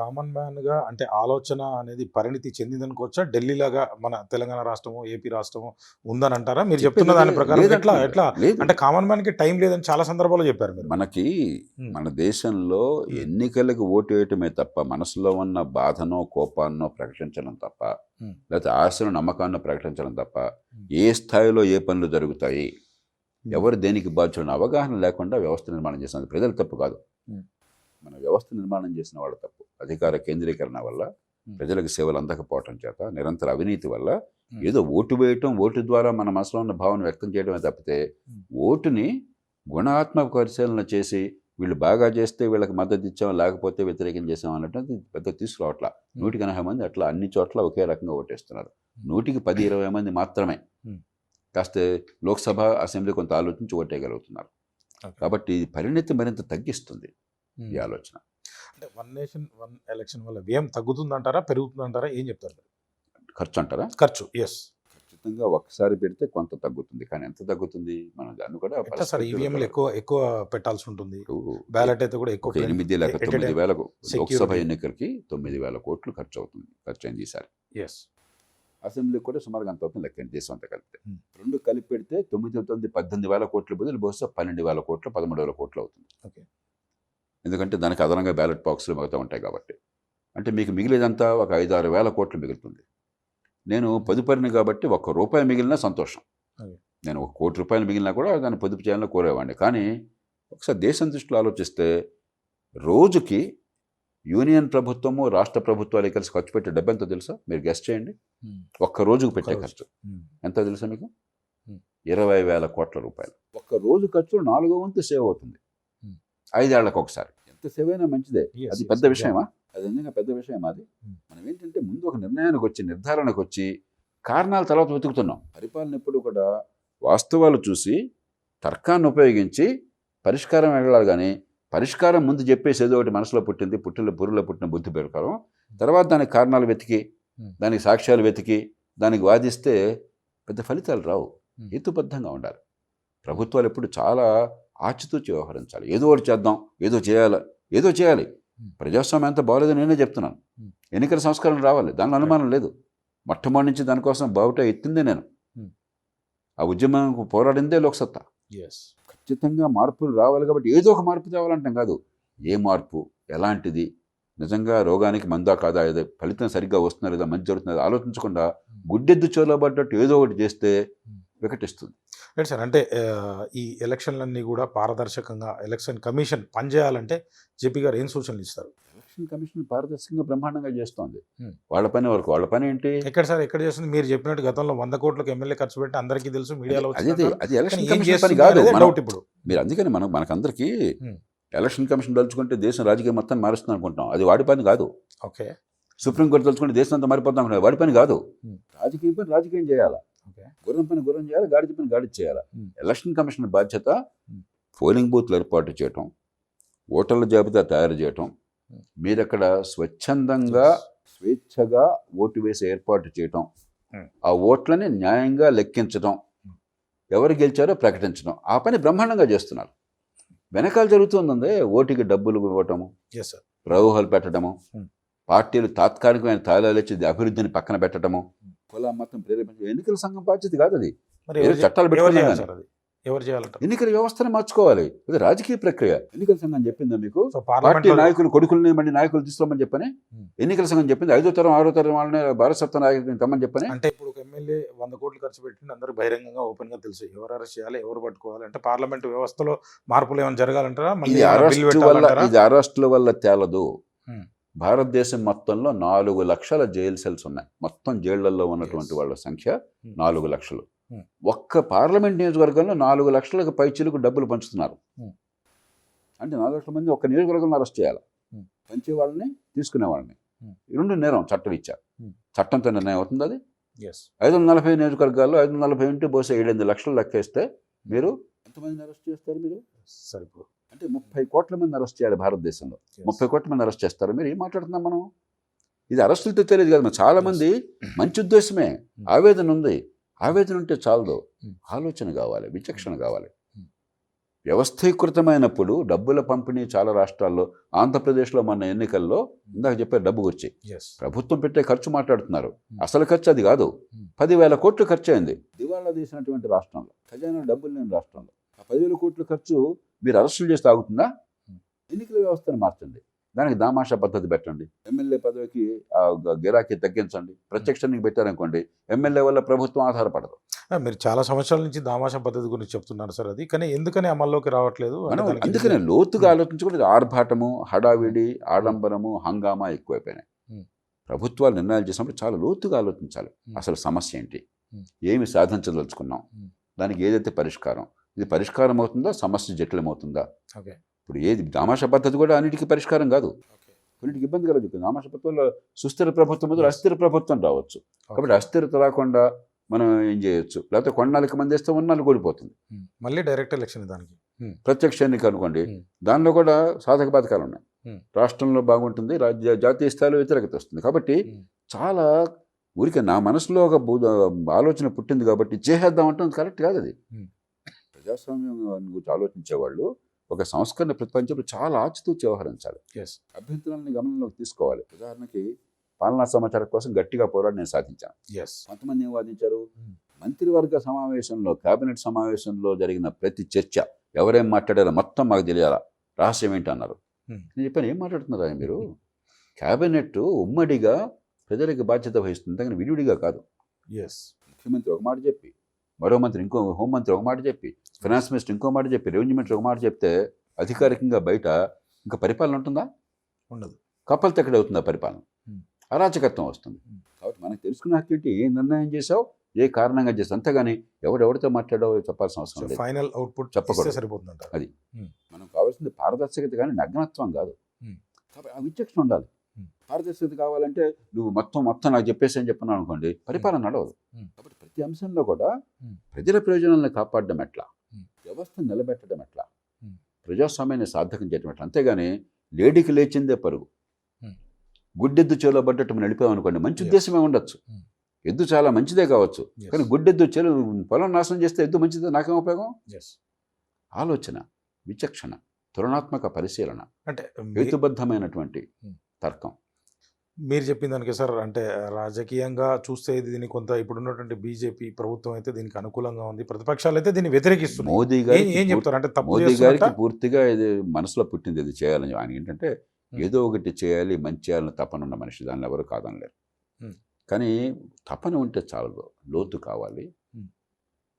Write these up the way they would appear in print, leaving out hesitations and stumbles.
Common మ్యాన్‌గా అంటే ఆలోచన అనేది పరిణితి చెందిందనుకోవచ్చా? ఢిల్లీలాగా మన తెలంగాణ రాష్ట్రమో, ఏపీ రాష్ట్రమో ఉందనంటారా? మీరు చెప్తున్న చెప్పేది దాని ప్రకారం ఎట్లా? లేదంటున్నాను. ఎట్లా? లేదు. అంటే కామన్ మ్యాన్‌కి టైం లేదని చాలా సందర్భాల్లో చెప్పారు మీరు. మనకి హ్మ్. మన దేశంలో హ్మ్. ఎన్నికలకు ఓటు వేయటమే తప్ప, మనసులో ఉన్న బాధనో, కోపాన్నో ప్రకటించడం తప్ప, హ్మ్. లేకపోతే ఆశను, నమ్మకాన్నో ప్రకటించడం తప్ప, హ్మ్. ఏ స్థాయిలో ఏ పనులు జరుగుతాయి, హ్మ్. ఎవరు దేనికి బాధ్యులని అవగాహన లేకుండా వ్యవస్థ నిర్మాణం చేస్తున్నది ప్రజల తప్పు కాదు. హ్మ్. మన వ్యవస్థ నిర్మాణం చేసిన వాళ్ళ తప్పు. అధికార కేంద్రీకరణ వల్ల, హ్మ్. ప్రజలకు సేవలు అందకపోవటం చేత, నిరంతర అవినీతి వల్ల హ్మ్. ఏదో ఓటు వేయటం, ఓటు ద్వారా మన మనసులో ఉన్న భావన వ్యక్తం చేయడమే తప్పితే, హ్మ్. ఓటుని గుణాత్మక పరిశీలన చేసి వీళ్ళు బాగా చేస్తే వీళ్ళకి మద్దతు ఇచ్చాం, లేకపోతే వ్యతిరేకం చేసాం అన్నట్టు పెద్ద తీసుకురావట్ల. 180 మంది అట్లా అన్ని చోట్ల ఒకే రకంగా ఓటేస్తున్నారు. 100కి 10-20 మంది మాత్రమే హ్మ్. కాస్త లోక్సభ, అసెంబ్లీ కొంత ఆలోచించి ఓటేయగలుగుతున్నారు. ఓకే. కాబట్టి ఈ పరిణితి మరింత తగ్గిస్తుంది ఈ హ్మ్. ఆలోచన. అంటే వన్ నేషన్ వన్ ఎలక్షన్ వల్ల వ్యయం తగ్గుతుందంటారా? పెరుగుతుందంటారా? ఏం చెప్తారు? ఖర్చు అంటారా? ఖర్చు. యెస్. ఖచ్చితంగా ఒక్కసారి పెడితే కొంత తగ్గుతుంది. కానీ ఎంత తగ్గుతుంది? మనం దాన్ని కూడా ఎట్లా సార్ పర్స్పెక్టివ్‌లో ఈవీఎంలు చూడాలి. ఎక్కువ పెట్టాల్సి ఉంటుంది. ఇప్పుడు బ్యాలెట్ అయితే కూడా ఎక్కువ ఒక 8 లేక at a time 9,000 Lok Sabha security. ఎన్నికలకి 9,000 కోట్లు ఖర్చయింది ఈసారి. యెస్. అసెంబ్లీకి కూడా సుమారుగా అంత అవుతుంది లెక్కండి దేశం అంతా కలిపితే. హ్మ్. 2 కలిపి పెడితే 18,000 కోట్ల బదులు బహుశా 12,000 కోట్లు, 13,000 కోట్లు అవుతుంది. ఓకే. ఎందుకంటే దానికి అదనంగా బ్యాలెట్ బాక్సులు మిగతా ఉంటాయి కాబట్టి. అంటే మీకు మిగిలేదంతా ఒక 5-6 వేల కోట్లు మిగులుతుంది. నేను పొదుపరిని కాబట్టి ఒక్క రూపాయి మిగిలినా సంతోషం. ఓకే. నేను ఒక ₹1,00,00,000 మిగిలినా కూడా దాన్ని పొదుపు చేయాలని కోరేవాడిని. కానీ ఒకసారి దేశం దృష్టిలో ఆలోచిస్తే రోజుకి యూనియన్ ప్రభుత్వము, రాష్ట్ర ప్రభుత్వాలు కలిసి ఖర్చు పెట్టే డబ్బెంతో తెలుసా? మీరు గెస్ చేయండి. హ్మ్. ఒక్క రోజుకు ఒక్క పెట్టే రోజు. ఖర్చు హ్మ్. ఎంతో తెలుసా మీకు? హ్మ్. 20,000 కోట్ల రూపాయలు. ఒక్క రోజు ఖర్చులో 4వ వంతు సేవ్ అవుతుంది. హ్మ్. 5 ఏళ్లకు ఒకసారి. ఎంత సేవ్ అయినా మంచిదే. యెస్. అది యెస్. పెద్ద విషయమా? ఎగ్జాక్ట్‌లీ. అది నిజంగా పెద్ద విషయమా అది? హ్మ్. మనం ఏంటంటే ముందు ఒక నిర్ణయానికొచ్చి, నిర్ధారణకొచ్చి, కారణాల తర్వాత వెతుకుతున్నాం. పరిపాలన ఎప్పుడు కూడా వాస్తవాలు చూసి, తర్కాన్ని ఉపయోగించి పరిష్కారం వెళ్ళాలి గానీ, పరిష్కారం ముందు చెప్పేసి ఏదో ఒకటి మనసులో పుట్టింది, బుర్రలో పుట్టిన బుద్ధి ప్రకారం, తర్వాత దానికి కారణాలు వెతికి, హ్మ్. దానికి సాక్ష్యాలు వెతికి, దానికి వాదిస్తే పెద్ద ఫలితాలు రావు. హ్మ్. హేతుబద్ధంగా ఉండాలి. ప్రభుత్వాలు ఎప్పుడు చాలా ఆచితూచి వ్యవహరించాలి. ఏదో ఒకటి చేద్దాం, ఏదో చేయాలి. హ్మ్. ప్రజాస్వామ్యం అంతా బాగోలేదని నేనే చెప్తున్నాను. హ్మ్. ఎన్నికల సంస్కరణ రావాలి. దానిలో అనుమానం లేదు. మొట్టమొదటి నుంచి దానికోసం బావుట ఎత్తిందే నేను. హ్మ్. ఆ ఉద్యమంకు పోరాడిందే లోక్సత్తా. యెస్. ఖచ్చితంగా మార్పులు రావాలి కాబట్టి ఏదో ఒక మార్పు తేవాలంటాం కాదు. ఏ మార్పు? ఎలాంటిది? నిజంగా రోగానికి మందా కాదా? ఏదో ఫలితం సరిగ్గా వస్తుందా లేదా? మంచి జరుగుతుందా? ఆలోచించకుండా గుడ్డెద్దు చెవిలో పడ్డట్టు ఏదో ఒకటి చేస్తే వికటిస్తుంది. Right sir. అంటే ఈ ఎలక్షన్‌లన్నీ గూడా పారదర్శకంగా ఎలక్షన్ కమిషన్ పనిచేయాలంటే జేపీ గారు ఏం సూచనలు ఇస్తారు? ఎలక్షన్ కమిషన్ పారదర్శకంగా బ్రహ్మాండంగా చేస్తోంది. హ్మ్. వాళ్ళ పని వరకు. వాళ్ళ పని ఏంటి? ఎక్కడ సార్ ఎక్కడ చేస్తుంది? మీరు చెప్పినట్టు గతంలో 100 కోట్లకు ఎమ్మెల్యే ఖర్చు పెట్టి అందరికీ తెలుసు. మీడియాలో అది వచ్చిందంటారు. అది కానీ ఎలక్షన్ ఏం కమిషన్ పని చేస్తుంది కాదు. అనేదే మనం డౌట్ ఇప్పుడు. మీరు అందుకని మనకందరికీ హ్మ్. ఎలక్షన్ కమిషన్ తలుచుకుంటే దేశం రాజకీయం మొత్తం మారుస్తుంది అనుకుంటున్నాం. అది వాడి పని కాదు. ఓకే. సుప్రీంకోర్టు తలుచుకుంటే దేశం అంతా మారిపోతాం అనుకున్నాం. వాడి పని కాదు. హ్మ్. రాజకీయం పని రాజకీయం చేయాలి. ఓకే. గుర్రం పని గుర్రం చేయాలి. గాడిద పని గాడిద చేయాలి. హ్మ్. ఎలక్షన్ కమిషన్ బాధ్యత హ్మ్. పోలింగ్ బూత్లు ఏర్పాటు చేయటం, ఓటర్ల జాబితా తయారు చేయటం, హ్మ్. మీరక్కడ స్వచ్ఛందంగా యెస్. స్వేచ్ఛగా ఓటు వేసి ఏర్పాటు చేయటం, హ్మ్. ఆ ఓట్లని న్యాయంగా లెక్కించడం, హ్మ్. ఎవరు గెలిచారో ప్రకటించడం, ఆ పని బ్రహ్మాండంగా చేస్తున్నారు. వెనకాల జరుగుతుందండి ఓటుకి డబ్బులు ఇవ్వటము, యెస్ సార్. ప్రలోభాలు పెట్టడము, హ్మ్. పార్టీలు తాత్కాలికమైన తాయిలాలు ఇచ్చి అభివృద్ధిని పక్కన పెట్టడము, కుల మతం ప్రేరేపించడం ఎన్నికల సంఘం బాధ్యత కాదు అది. మరి ఏదో చట్టాలు ఎవరు పెట్టుకున్నాం చేయాలి కానీ సార్ అది? ఎవరు చేయాలంటారు? ఎన్నికల వ్యవస్థను మార్చుకోవాలి. ఇది రాజకీయ ప్రక్రియ. ఎన్నికల సంఘం చెప్పిందా మీకు? సో పార్టీ పార్లమెంట్‌లో నాయకులు కొడుకుల్ని మళ్ళీ నాయకులు తీసుకోమని చెప్పని హ్మ్. ఎన్నికల సంఘం చెప్పింది. 5వ తరం 6వ తరం వాళ్ళని భారతసత్తా నాయకుడిని తెమ్మని చెప్పని. అంటే ఇప్పుడు ఒక ఎమ్మెల్యే 100 కోట్లు ఖర్చు పెట్టింది అందరికి బహిరంగంగా ఓపెన్‌గా తెలుసు. ఎవరు అరెస్ట్ చేయాలి? ఎవరు పట్టుకోవాలి? అంటే పార్లమెంట్ వ్యవస్థలో మార్పులు ఏమైనా జరగాలంటారా? మళ్ళీ ఏమైనా బిల్ పెట్టాలంటారా? ఇది అరెస్టుల వల్ల తేలదు. హ్మ్. భారతదేశం మొత్తంలో 4 లక్షల జైలు సెల్స్ ఉన్నాయి. మొత్తం జైళ్లలో ఉన్నటువంటి యెస్. వాళ్ళ సంఖ్య హ్మ్. 4 లక్షలు. హ్మ్. ఒక్క పార్లమెంట్ నియోజకవర్గంలో 4 లక్షలకు పైచిలకు డబ్బులు పంచుతున్నారు. హ్మ్. అంటే 4 లక్షల మంది ఒక్క నియోజకవర్గంలో అరెస్ట్ చేయాలి. హ్మ్. పంచే వాళ్ళని, తీసుకునే వాళ్ళని. హ్మ్. ఈ 2 నేరం చట్టరీత్యా. హ్మ్. చట్టంతో నిర్ణయం అవుతుంది అది. యెస్. 540 నియోజకవర్గాల్లో 540 ఇంటూ బహుశా 7-8 లక్షలు లెక్కేస్తే మీరు ఎంతమందిని అరెస్ట్ చేస్తారు మీరు? సార్ ఇప్పుడు అంటే 30 కోట్ల మంది అరెస్ట్ చేయాలి భారతదేశంలో. యెస్. 30 కోట్ల మంది అరెస్ట్ చేస్తారు. మీరు ఏం మాట్లాడుతున్నాం మనం? ఇది అరెస్టులతో తెలియదు కదా. చాలా యెస్. మంది మంచి ఉద్దేశమే, హ్మ్. ఆవేదన ఉంది. ఆవేదన ఉంటే చాలదు. హ్మ్. ఆలోచన కావాలి, విచక్షణ కావాలి. హ్మ్. వ్యవస్థీకృతమైనప్పుడు డబ్బుల పంపిణీ చాలా రాష్ట్రాల్లో, ఆంధ్రప్రదేశ్లో మన ఎన్నికల్లో ఇందాక చెప్పారు డబ్బు వచ్చి ఎస్ ప్రభుత్వం పెట్టే ఖర్చు మాట్లాడుతున్నారు. అసలు ఖర్చు అది కాదు. 10,000 కోట్లు ఖర్చు అయింది దివాళా తీసినటువంటి రాష్ట్రంలో, ఖజానా డబ్బులు లేని రాష్ట్రంలో. ఆ 10,000 కోట్ల ఖర్చు మీరు అరెస్టులు చేస్తే ఆగుతుందా? ఎన్నికల వ్యవస్థను మార్చండి, దానికి దామాషా పద్ధతి పెట్టండి, ఎమ్మెల్యే పదవికి గిరాకీ తగ్గించండి. ప్రత్యక్ష ఎన్నిక పెట్టారనుకోండి, ఎమ్మెల్యే వల్ల ప్రభుత్వం ఆధారపడదు. మీరు చాలా సంవత్సరాల నుంచి దామాషా పద్ధతి గురించి చెప్తున్నారు సార్. అది కానీ ఎందుకని అమల్లోకి రావట్లేదు? అంటే మనం దానికి అందుకనే లోతుగా ఆలోచించకూడదు. ఆర్భాటము, హడావిడి, ఆడంబరము, హంగామా ఎక్కువైపోయినాయి. ప్రభుత్వాలు నిర్ణయాలు చేసినప్పుడు చాలా లోతుగా ఆలోచించాలి. అసలు సమస్య ఏంటి, ఏమి సాధించదలుచుకున్నాం, దానికి ఏదైతే పరిష్కారం, ఇది పరిష్కారం అవుతుందా, సమస్య జటిలమవుతుందా? ఓకే. ఇప్పుడు ఏది దామాషా పద్ధతి కూడా అన్నిటికీ పరిష్కారం కాదు, కొన్నిటికి ఇబ్బంది కలదు. దామాషా పద్ధతిలో సుస్థిర ప్రభుత్వం బదులు అస్థిర ప్రభుత్వం రావచ్చు. కాబట్టి అస్థిరత రాకుండా మనం ఏం చేయొచ్చు, లేకపోతే కొన్నాళ్ళకి మంది వేస్తే ఉన్నాళ్ళు కూడిపోతుంది. మళ్ళీ డైరెక్ట్ ఎలక్షన్ దానికి ప్రత్యక్ష ఎన్నిక అనుకోండి, దానిలో కూడా సాధక బాధకాలు ఉన్నాయి. రాష్ట్రంలో బాగుంటుంది, జాతీయ స్థాయిలో వ్యతిరేకత వస్తుంది. కాబట్టి చాలా ఊరికే నా మనసులో ఒక ఆలోచన పుట్టింది కాబట్టి చేసేద్దాం అంటే కరెక్ట్ కాదు. అది ప్రజాస్వామ్యం గురించి ఆలోచించేవాళ్ళు ఒక సంస్కరణ ప్రతిపాదించినప్పుడు చాలా ఆచితూచి వ్యవహరించాలి. అభ్యంతరాలని గమనంలోకి తీసుకోవాలి. ఉదాహరణకి పాలనా సమాచారం కోసం గట్టిగా పోరాడి నేను సాధించాను. కొంతమంది ఏం వాదించారు, మంత్రివర్గ సమావేశంలో, కేబినెట్ సమావేశంలో జరిగిన ప్రతి చర్చ ఎవరేం మాట్లాడారో మొత్తం మాకు తెలియాలా, రహస్యం ఏంటి అన్నారు. నేను చెప్పాను, ఏం మాట్లాడుతున్నారా మీరు? కేబినెట్ ఉమ్మడిగా ప్రజలకు బాధ్యత వహిస్తుంది, కానీ విడివిడిగా కాదు. ముఖ్యమంత్రి ఒక మాట చెప్పి, మరో మంత్రి ఇంకో, హోంమంత్రి ఒక మాట చెప్పి, ఫైనాన్స్ మినిస్టర్ ఇంకో మాట చెప్పి, రెవెన్యూ మినిస్టర్ ఒక మాట చెప్తే అధికారికంగా బయట ఇంకా పరిపాలన ఉంటుందా? ఉండదు. కప్పలు తెక్కడి అవుతుందా పరిపాలన? అరాచకత్వం వస్తుంది. కాబట్టి మనకు తెలుసుకున్న హక్కు ఏంటి, ఏ నిర్ణయం చేసావు, ఏ కారణంగా చేసావు, అంతేగాని ఎవడెవరితో మాట్లాడావో చెప్పాల్సిన అవసరం లేదు. ఫైనల్ అవుట్పుట్ చెప్పకూడదు, సరిపోతుంది. అది మనం కావాల్సింది పారదర్శకత, కానీ నగ్నత్వం కాదు. కాబట్టి ఆ విచక్షణ ఉండాలి. పారదర్శకత కావాలంటే నువ్వు మొత్తం నాకు చెప్పేసి అని చెప్పినావు అనుకోండి, పరిపాలన నడవదు. కాబట్టి ప్రతి అంశంలో కూడా ప్రజల ప్రయోజనాలను కాపాడడం ఎట్లా, వ్యవస్థను నిలబెట్టడం ఎట్లా, ప్రజాస్వామ్యాన్ని సార్థకం చేయడం ఎట్లా. అంతేగాని లేడీకి లేచిందే పరుగు, గుడ్డెద్దు చేలో పడ్డట్టు మనం నడిపామనుకోండి, మంచి ఉద్దేశమే ఉండొచ్చు, ఎద్దు చాలా మంచిదే కావచ్చు, కానీ గుడ్డెద్దు చేలు పొలం నాశనం చేస్తే ఎద్దు మంచిదే, నాకేం ఉపయోగం? ఆలోచన, విచక్షణ, తులనాత్మక పరిశీలన, అంటే హేతుబద్ధమైనటువంటి తర్కం. మీరు చెప్పిన దానికి సార్, అంటే రాజకీయంగా చూస్తే దీన్ని కొంత ఇప్పుడున్నటువంటి బీజేపీ ప్రభుత్వం అయితే దీనికి అనుకూలంగా ఉంది, ప్రతిపక్షాలు అయితే దీన్ని వ్యతిరేకిస్తుంది. మోదీ గారు ఏం చెప్తారు అంటే మోదీ గారికి పూర్తిగా ఇది మనసులో పుట్టింది, ఇది చేయాలని. ఆయన ఏంటంటే ఏదో ఒకటి చేయాలి, మంచి చేయాలని తపన ఉన్న మనిషి, దాన్ని ఎవరు కాదనలేరు. కానీ తపన ఉంటే చాలు, లోతు కావాలి,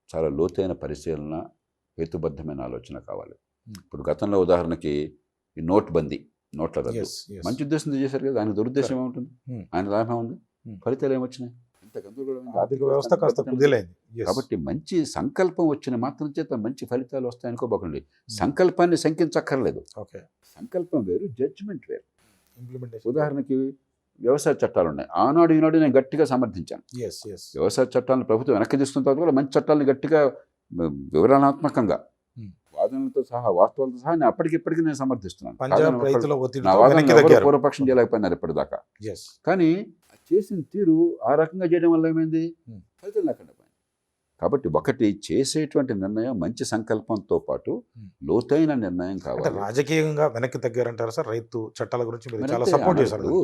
చాలా లోతైన పరిశీలన, హేతుబద్ధమైన ఆలోచన కావాలి. ఇప్పుడు గతంలో ఉదాహరణకి ఈ నోట్ల రద్దు మంచి ఉద్దేశంతో చేశారు కదా, ఆయన దురుద్దేశం ఏముంటుంది, ఆయన లాభం ఉంది, ఫలితాలు ఏమొచ్చినాయి, ఆర్థిక వ్యవస్థ కాస్త కుదేలైంది. కాబట్టి మంచి సంకల్పం వచ్చిన మాత్రం చేత మంచి ఫలితాలు వస్తాయి అనుకోబోకండి. సంకల్పాన్ని శంకించక్కర్లేదు. సంకల్పం వేరు, జడ్జిమెంట్ వేరు. ఉదాహరణకి వ్యవసాయ చట్టాలు ఉన్నాయి, ఆనాడు ఈనాడు నేను గట్టిగా సమర్థించాను. వ్యవసాయ చట్టాలను ప్రభుత్వం వెనక్కి తీసుకున్న తర్వాత కూడా మంచి చట్టాలను గట్టిగా వివరణాత్మకంగా వాదనలతో సహా, వాస్తవాలతో సహా నేను అప్పటికిప్పటికీ నేను సమర్థిస్తున్నాను. పూర్వపక్షం చేయలేకపోయినారు ఇప్పటిదాకా. కానీ చేసిన తీరు ఆ రకంగా చేయడం వల్ల ఏమైంది, ఫలితం లేకుండా పోయింది. కాబట్టి ఒకటి చేసేటువంటి నిర్ణయం మంచి సంకల్పంతో పాటు లోతైన నిర్ణయం కావాలి. రాజకీయంగా వెనక్కి తగ్గారంటారా సార్? రైతు చట్టాల గురించి చాలా సపోర్ట్ చేశారు.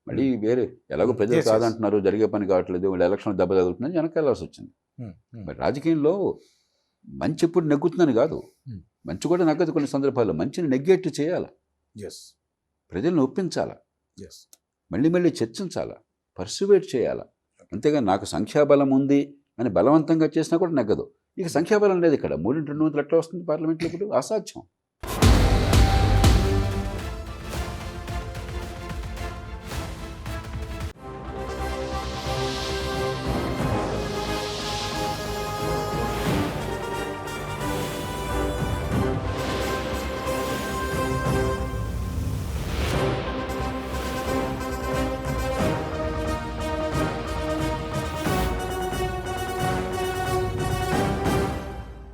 మళ్ళీ వేరే ఎలాగో ప్రజలు కాదంటున్నారు, జరిగే పని కావట్లేదు, వీళ్ళు ఎలక్షన్ దెబ్బ తగులుతుందని వెనకెళ్ళాల్సి వచ్చింది. మరి రాజకీయంలో మంచి ఇప్పుడు నెగ్గుతుందని కాదు, మంచి కూడా నగ్గదు. కొన్ని సందర్భాల్లో మంచిని నెగ్గేట్టు చేయాలి, ప్రజలను ఒప్పించాలా, మళ్ళీ చర్చించాలా, పర్సువేట్ చేయాలా. అంతేగాని నాకు సంఖ్యాబలం ఉంది అని బలవంతంగా చేసినా కూడా నెగ్గదు. ఇక సంఖ్యాబలం లేదు ఇక్కడ, 3 2 ఎట్లా వస్తుంది పార్లమెంట్లో? ఇప్పుడు అసాధ్యం.